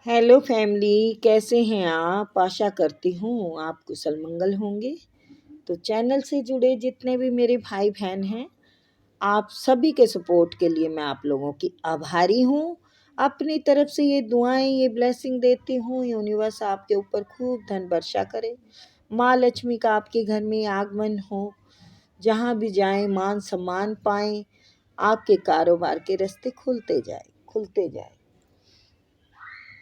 Hello family, कैसे हैं आप। आशा करती हूँ आप कुशल मंगल होंगे। तो चैनल से जुड़े जितने भी मेरे भाई बहन हैं, आप सभी के सपोर्ट के लिए मैं आप लोगों की आभारी हूँ। अपनी तरफ से ये दुआएं, ये ब्लेसिंग देती हूँ, यूनिवर्स आपके ऊपर खूब धन वर्षा करे, माँ लक्ष्मी का आपके घर में आगमन हो, जहाँ भी जाएं मान सम्मान पाएं, आपके कारोबार के रास्ते खुलते जाए।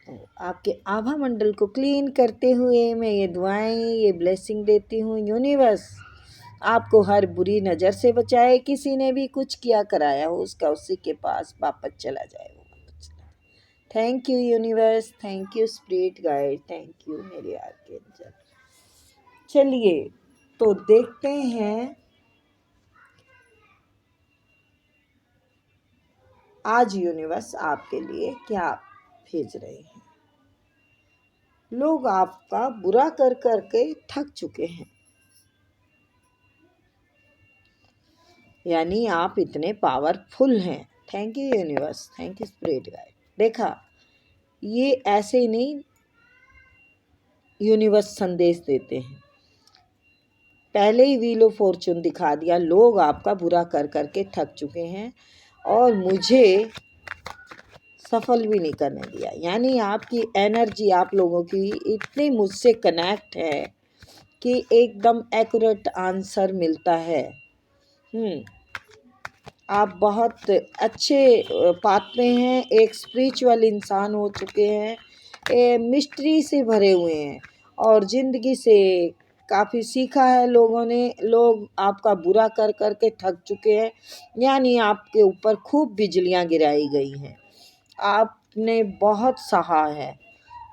तो आपके आभा मंडल को क्लीन करते हुए मैं ये दुआएं, ये ब्लेसिंग देती हूँ। यूनिवर्स आपको हर बुरी नज़र से बचाए, किसी ने भी कुछ किया कराया हो उसका उसी के पास वापस चला जाए। Thank you universe, thank you spirit guide, thank you मेरे आर्कएंजल। चलिए तो देखते हैं आज यूनिवर्स आपके लिए क्या भेज रहे हैं। लोग आपका बुरा कर करके थक चुके हैं, यानी आप इतने पावरफुल हैं। Thank you universe, thank you spirit guide. देखा, ये ऐसे ही नहीं यूनिवर्स संदेश देते हैं, पहले ही व्हील ऑफ फॉर्चून दिखा दिया। लोग आपका बुरा कर करके थक चुके हैं और मुझे सफल भी नहीं करने दिया। यानी आपकी एनर्जी, आप लोगों की इतनी मुझसे कनेक्ट है कि एकदम एक्यूरेट आंसर मिलता है। आप बहुत अच्छे पाथ में हैं, एक स्पिरिचुअल इंसान हो चुके हैं, मिस्ट्री से भरे हुए हैं और ज़िंदगी से काफ़ी सीखा है लोगों ने। लोग आपका बुरा कर कर के थक चुके हैं, यानी आपके ऊपर खूब बिजलियां गिराई गई हैं। आपने बहुत सहा है,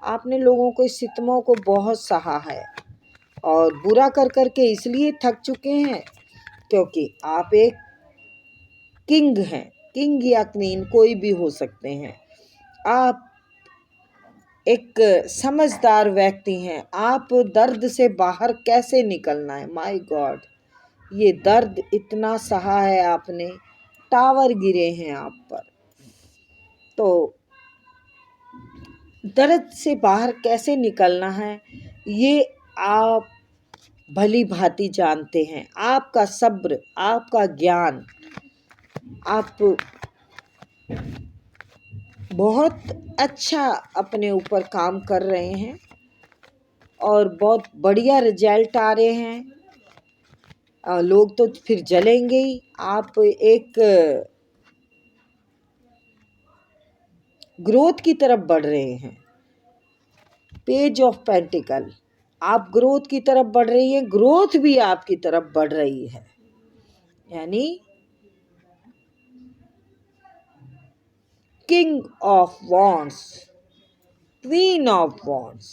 आपने लोगों को सितमों को बहुत सहा है और बुरा कर कर के इसलिए थक चुके हैं क्योंकि आप एक किंग हैं। किंग या क्वीन कोई भी हो सकते हैं। आप एक समझदार व्यक्ति हैं। आप दर्द से बाहर कैसे निकलना है, माय गॉड, ये दर्द इतना सहा है आपने, टावर गिरे हैं आप पर। तो दर्द से बाहर कैसे निकलना है ये आप भली भांति जानते हैं। आपका सब्र, आपका ज्ञान, आप बहुत अच्छा अपने ऊपर काम कर रहे हैं और बहुत बढ़िया रिजल्ट आ रहे हैं। लोग तो फिर जलेंगे ही। आप एक ग्रोथ की तरफ बढ़ रहे हैं। पेज ऑफ पेंटिकल, आप ग्रोथ की तरफ बढ़ रही है, ग्रोथ भी आपकी तरफ बढ़ रही है। यानी king of wands, queen of wands,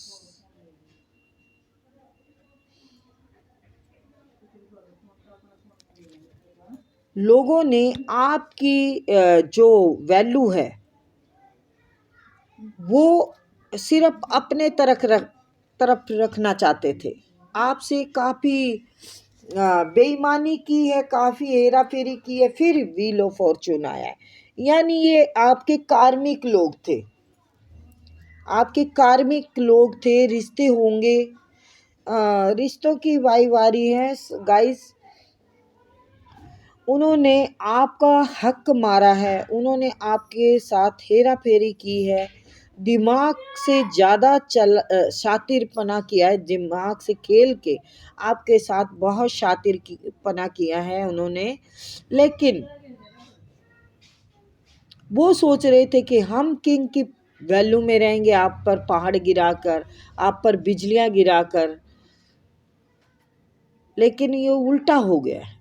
लोगों ने आपकी जो वैल्यू है वो सिर्फ अपने तरफ रखना चाहते थे। आपसे काफ़ी बेईमानी की है, काफ़ी हेरा फेरी की है, फिर व्हील ऑफ फॉर्चून आया है। यानी ये आपके कार्मिक लोग थे, आपके कार्मिक लोग थे। रिश्ते होंगे, रिश्तों की वारी है गाइस। उन्होंने आपका हक मारा है, उन्होंने आपके साथ हेरा फेरी की है, दिमाग से ज़्यादा शातिरपना किया है, दिमाग से खेल के आपके साथ बहुत शातिरपना किया है उन्होंने। लेकिन वो सोच रहे थे कि हम किंग की वैल्यू में रहेंगे, आप पर पहाड़ गिराकर, आप पर बिजलियां गिराकर, लेकिन ये उल्टा हो गया है।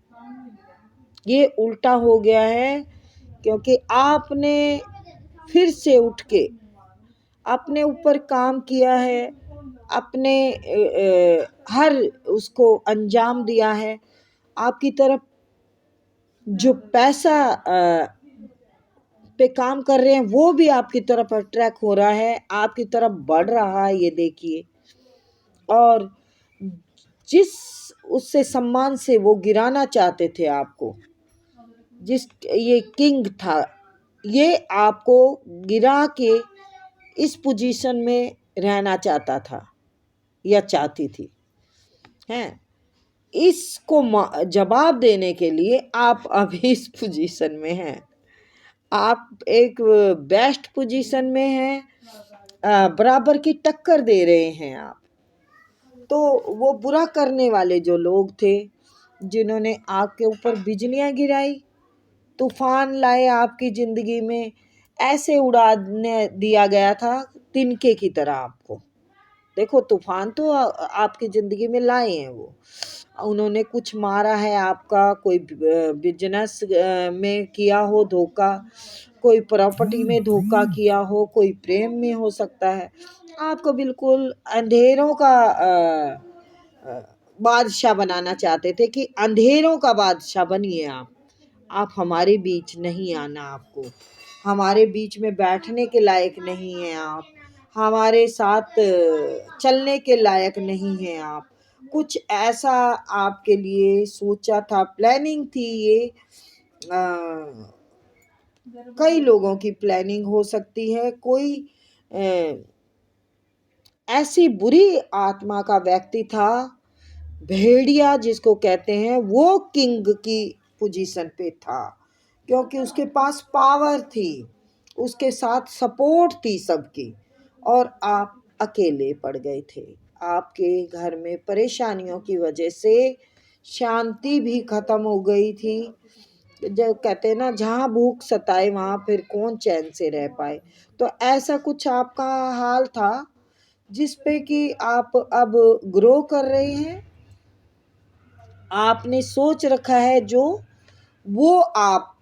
ये उल्टा हो गया है क्योंकि आपने फिर से उठ के अपने ऊपर काम किया है, अपने हर उसको अंजाम दिया है। आपकी तरफ जो पैसा पे काम कर रहे हैं वो भी आपकी तरफ अट्रैक्ट हो रहा है, आपकी तरफ बढ़ रहा है, ये देखिए। और जिस उससे सम्मान से वो गिराना चाहते थे आपको, जिस ये किंग था, ये आपको गिरा के इस पोजीशन में रहना चाहता था या चाहती थी, हैं। इसको जवाब देने के लिए आप अभी इस पोजीशन में हैं, आप एक बेस्ट पोजीशन में हैं, बराबर की टक्कर दे रहे हैं आप। तो वो बुरा करने वाले जो लोग थे, जिन्होंने आपके ऊपर बिजलियां गिराई, तूफान लाए आपकी ज़िंदगी में, ऐसे उड़ाने दिया गया था तिनके की तरह आपको। देखो तूफान तो आपकी ज़िंदगी में लाए हैं वो, उन्होंने कुछ मारा है आपका, कोई बिजनेस में किया हो धोखा, कोई प्रॉपर्टी में धोखा किया हो, कोई प्रेम में हो सकता है। आपको बिल्कुल अंधेरों का बादशाह बनाना चाहते थे कि अंधेरों का बादशाह बनिए आप हमारे बीच नहीं आना, आपको हमारे बीच में बैठने के लायक नहीं हैं आप, हमारे साथ चलने के लायक नहीं हैं आप। कुछ ऐसा आपके लिए सोचा था, प्लानिंग थी ये। कई लोगों की प्लानिंग हो सकती है, कोई ऐसी बुरी आत्मा का व्यक्ति था, भेड़िया जिसको कहते हैं, वो किंग की पोजीशन पे था, क्योंकि उसके पास पावर थी, उसके साथ सपोर्ट थी सबकी, और आप अकेले पड़ गए थे। आपके घर में परेशानियों की वजह से शांति भी खत्म हो गई थी। जो कहते हैं ना, जहाँ भूख सताए वहाँ फिर कौन चैन से रह पाए। तो ऐसा कुछ आपका हाल था, जिस पे कि आप अब ग्रो कर रहे हैं। आपने सोच रखा है जो, वो आप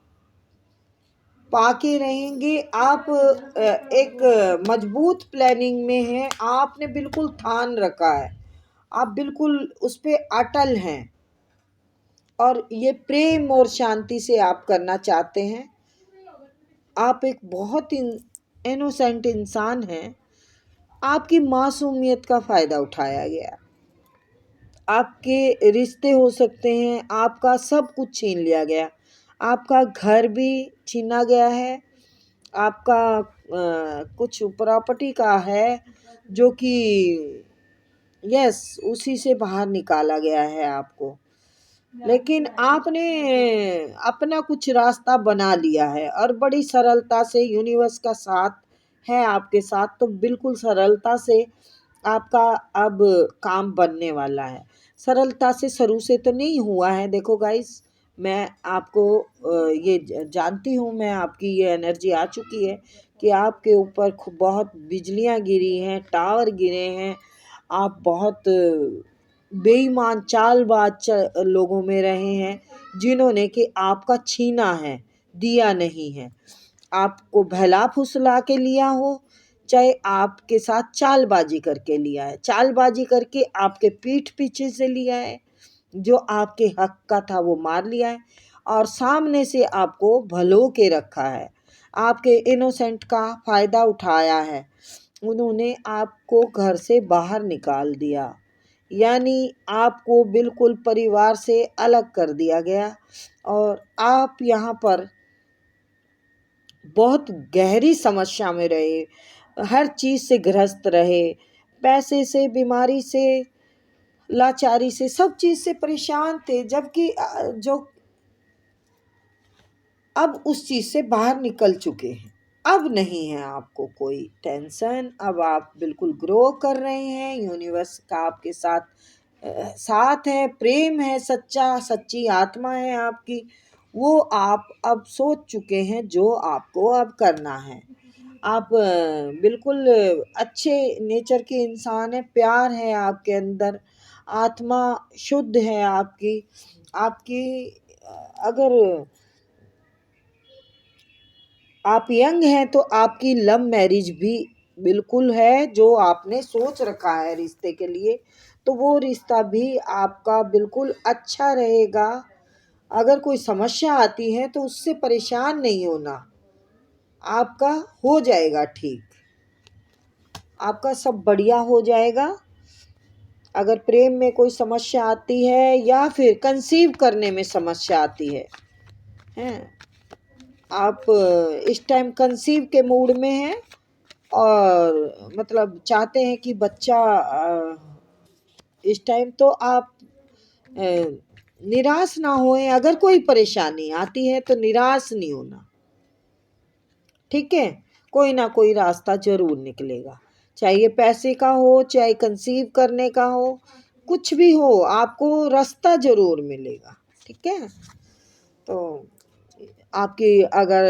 पाके रहेंगे। आप एक मजबूत प्लानिंग में हैं, आपने बिल्कुल ठान रखा है, आप बिल्कुल उस पे अटल हैं, और ये प्रेम और शांति से आप करना चाहते हैं। आप एक बहुत इनोसेंट इंसान हैं, आपकी मासूमियत का फ़ायदा उठाया गया। आपके रिश्ते हो सकते हैं, आपका सब कुछ छीन लिया गया, आपका घर भी छीना गया है, आपका कुछ प्रॉपर्टी का है जो कि यस उसी से बाहर निकाला गया है आपको। लेकिन आपने अपना कुछ रास्ता बना लिया है, और बड़ी सरलता से यूनिवर्स का साथ है आपके साथ, तो बिल्कुल सरलता से आपका अब काम बनने वाला है। सरलता से शुरू से तो नहीं हुआ है। देखो गाइस, मैं आपको ये जानती हूँ, मैं आपकी ये एनर्जी आ चुकी है कि आपके ऊपर बहुत बिजलियाँ गिरी हैं, टावर गिरे हैं, आप बहुत बेईमान चालबाज लोगों में रहे हैं, जिन्होंने कि आपका छीना है, दिया नहीं है। आपको बहला फुसला के लिया हो, चाहे आपके साथ चालबाजी करके लिया है, चालबाजी करके आपके पीठ पीछे से लिया है, जो आपके हक का था वो मार लिया है, और सामने से आपको भलो के रखा है, आपके इनोसेंट का फ़ायदा उठाया है। उन्होंने आपको घर से बाहर निकाल दिया, यानी आपको बिल्कुल परिवार से अलग कर दिया गया, और आप यहाँ पर बहुत गहरी समस्या में रहे, हर चीज़ से ग्रस्त रहे, पैसे से, बीमारी से, लाचारी से, सब चीज़ से परेशान थे। जबकि जो अब उस चीज़ से बाहर निकल चुके हैं, अब नहीं है आपको कोई टेंशन, अब आप बिल्कुल ग्रो कर रहे हैं, यूनिवर्स का आपके साथ साथ है, प्रेम है, सच्चा सच्ची आत्मा है आपकी, वो आप अब सोच चुके हैं जो आपको अब करना है। आप बिल्कुल अच्छे नेचर के इंसान हैं, प्यार है आपके अंदर, आत्मा शुद्ध है आपकी। आपकी अगर आप यंग हैं तो आपकी लव मैरिज भी बिल्कुल है, जो आपने सोच रखा है रिश्ते के लिए, तो वो रिश्ता भी आपका बिल्कुल अच्छा रहेगा। अगर कोई समस्या आती है तो उससे परेशान नहीं होना, आपका हो जाएगा ठीक, आपका सब बढ़िया हो जाएगा। अगर प्रेम में कोई समस्या आती है, या फिर कंसीव करने में समस्या आती है, हैं आप इस टाइम कंसीव के मूड में हैं, और मतलब चाहते हैं कि बच्चा इस टाइम तो आप निराश ना होएं। अगर कोई परेशानी आती है तो निराश नहीं होना, ठीक है। कोई ना कोई रास्ता जरूर निकलेगा, चाहे ये पैसे का हो, चाहे कंसीव करने का हो, कुछ भी हो, आपको रास्ता जरूर मिलेगा, ठीक है। तो आपकी अगर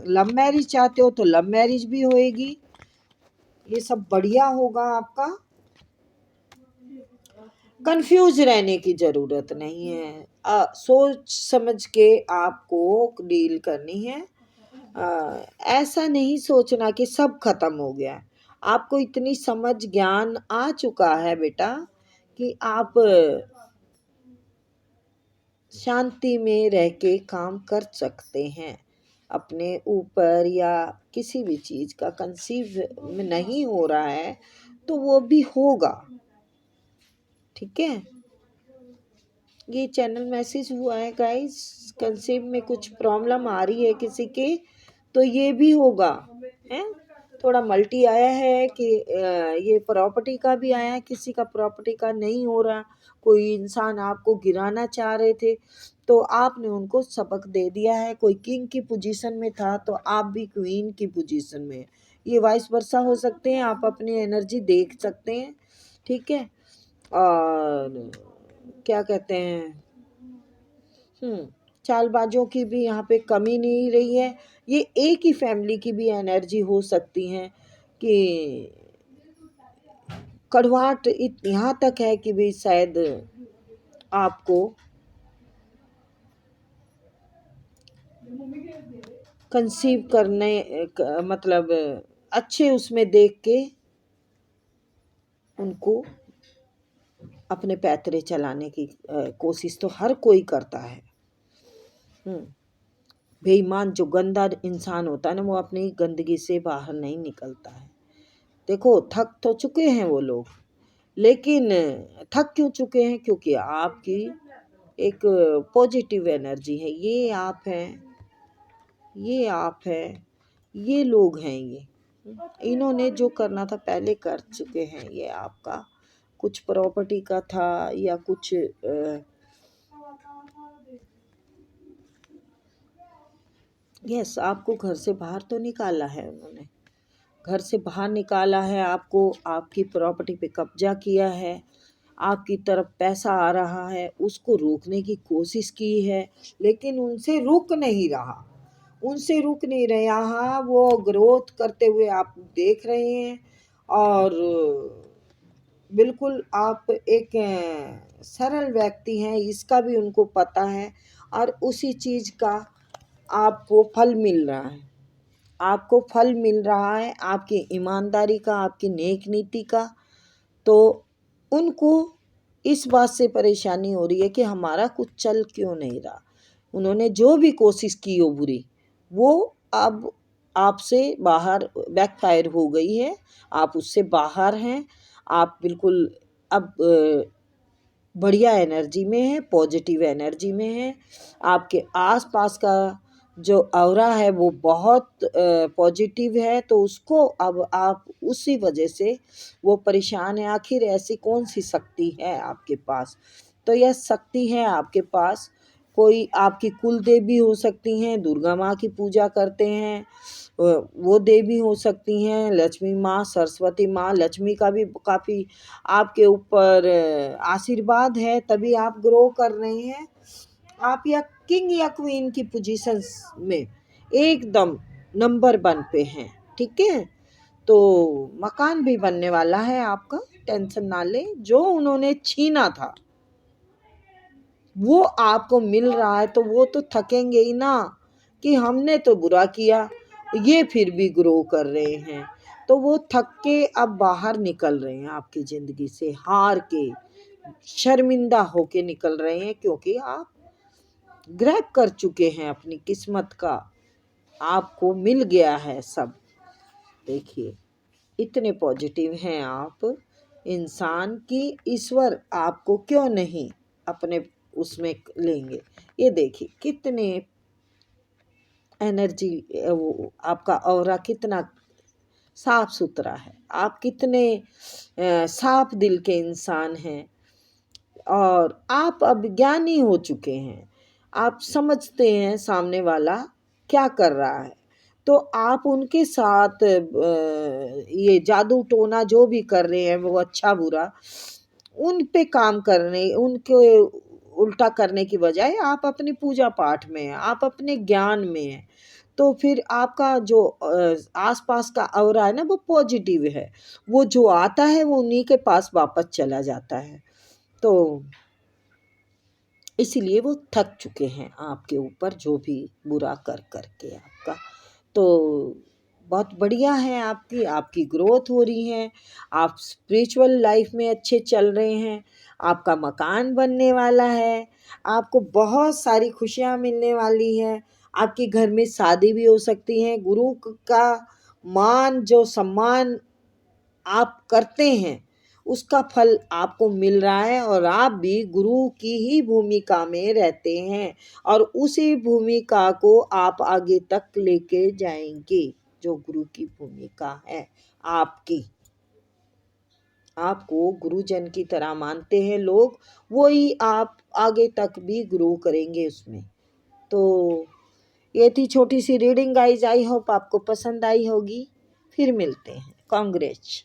लव मैरिज चाहते हो तो लव मैरिज भी होएगी, ये सब बढ़िया होगा आपका। कंफ्यूज रहने की ज़रूरत नहीं है, सोच समझ के आपको डील करनी है। ऐसा नहीं सोचना कि सब खत्म हो गया। आपको इतनी समझ ज्ञान आ चुका है बेटा कि आप शांति में रह के काम कर सकते हैं। अपने ऊपर या किसी भी चीज़ का कंसीव में नहीं हो रहा है तो वो भी होगा, ठीक है। ये चैनल मैसेज हुआ है गाइस, कंसीव में कुछ प्रॉब्लम आ रही है किसी के तो ये भी होगा है। थोड़ा मल्टी आया है कि ये प्रॉपर्टी का भी आया है, किसी का प्रॉपर्टी का नहीं हो रहा। कोई इंसान आपको गिराना चाह रहे थे तो आपने उनको सबक दे दिया है। कोई किंग की पोजीशन में था तो आप भी क्वीन की पोजीशन में, ये वाइस वर्सा हो सकते हैं। आप अपनी एनर्जी देख सकते हैं, ठीक है। और क्या कहते हैं, चालबाजों की भी यहाँ पे कमी नहीं रही है। ये एक ही फैमिली की भी एनर्जी हो सकती है कि कड़वाहट यहाँ तक है कि भाई शायद आपको कंसीव करने मतलब अच्छे उसमें देख के उनको अपने पैतरे चलाने की कोशिश तो हर कोई करता है। बेईमान जो गंदा इंसान होता है ना, वो अपनी गंदगी से बाहर नहीं निकलता है। देखो थक तो चुके हैं वो लोग, लेकिन थक क्यों चुके हैं? क्योंकि आपकी एक पॉजिटिव एनर्जी है। ये आप हैं, ये आप हैं, ये लोग हैं, ये इन्होंने जो करना था पहले कर चुके हैं। ये आपका कुछ प्रॉपर्टी का था या कुछ यस, आपको घर से बाहर तो निकाला है उन्होंने, घर से बाहर निकाला है आपको, आपकी प्रॉपर्टी पे कब्जा किया है, आपकी तरफ पैसा आ रहा है, उसको रोकने की कोशिश की है, लेकिन उनसे रुक नहीं रहा, उनसे रुक नहीं रहा। वो ग्रोथ करते हुए आप देख रहे हैं और बिल्कुल आप एक सरल व्यक्ति हैं, इसका भी उनको पता है और उसी चीज़ का आपको फल मिल रहा है। आपको फल मिल रहा है आपकी ईमानदारी का, आपकी नेक नीति का। तो उनको इस बात से परेशानी हो रही है कि हमारा कुछ चल क्यों नहीं रहा। उन्होंने जो भी कोशिश की हो बुरी, वो अब आपसे बाहर बैकफायर हो गई है, आप उससे बाहर हैं। आप बिल्कुल अब बढ़िया एनर्जी में है, पॉजिटिव एनर्जी में है। आपके आसपास का जो ऑरा है वो बहुत पॉजिटिव है, तो उसको अब आप उसी वजह से वो परेशान है। आखिर ऐसी कौन सी शक्ति है आपके पास? तो यह शक्ति है आपके पास, कोई आपकी कुल देवी हो सकती हैं, दुर्गा माँ की पूजा करते हैं, वो देवी हो सकती हैं, लक्ष्मी माँ, सरस्वती माँ। लक्ष्मी का भी काफ़ी आपके ऊपर आशीर्वाद है, तभी आप ग्रो कर रहे हैं। आप या किंग या क्वीन की पोजीशंस में एकदम नंबर 1 पे हैं, ठीक है। तो मकान भी बनने वाला है आपका, टेंशन ना लें। जो उन्होंने छीना था वो आपको मिल रहा है, तो वो तो थकेंगे ही ना कि हमने तो बुरा किया, ये फिर भी ग्रो कर रहे हैं। तो वो थक के अब बाहर निकल रहे हैं आपकी ज़िंदगी से, हार के, शर्मिंदा होके निकल रहे हैं, क्योंकि आप ग्रैब कर चुके हैं अपनी किस्मत का, आपको मिल गया है सब। देखिए इतने पॉजिटिव हैं आप इंसान की, ईश्वर आपको क्यों नहीं अपने उसमें लेंगे। ये देखिए कितने एनर्जी, वो आपका ऑरा कितना साफ सुथरा है, आप कितने साफ दिल के इंसान हैं और आप अब ज्ञानी हो चुके हैं। आप समझते हैं सामने वाला क्या कर रहा है, तो आप उनके साथ ये जादू टोना जो भी कर रहे हैं वो अच्छा बुरा, उन पे काम करने, उनके उल्टा करने की बजाय आप अपनी पूजा पाठ में हैं, आप अपने ज्ञान में हैं। तो फिर आपका जो आसपास का ऑरा है ना वो पॉजिटिव है, वो जो आता है वो उन्हीं के पास वापस चला जाता है। तो इसीलिए वो थक चुके हैं आपके ऊपर जो भी बुरा कर कर के आपका। तो बहुत बढ़िया है, आपकी आपकी ग्रोथ हो रही है, आप स्पिरिचुअल लाइफ में अच्छे चल रहे हैं, आपका मकान बनने वाला है, आपको बहुत सारी खुशियाँ मिलने वाली हैं, आपके घर में शादी भी हो सकती है। गुरु का मान जो सम्मान आप करते हैं उसका फल आपको मिल रहा है और आप भी गुरु की ही भूमिका में रहते हैं और उसी भूमिका को आप आगे तक लेके जाएंगे। जो गुरु की भूमिका है आपकी, आपको गुरुजन की तरह मानते हैं लोग, वही आप आगे तक भी ग्रो करेंगे उसमें। तो ये थी छोटी सी रीडिंग गाइज, आई होप आपको पसंद आई होगी। फिर मिलते हैं। कांग्रेस।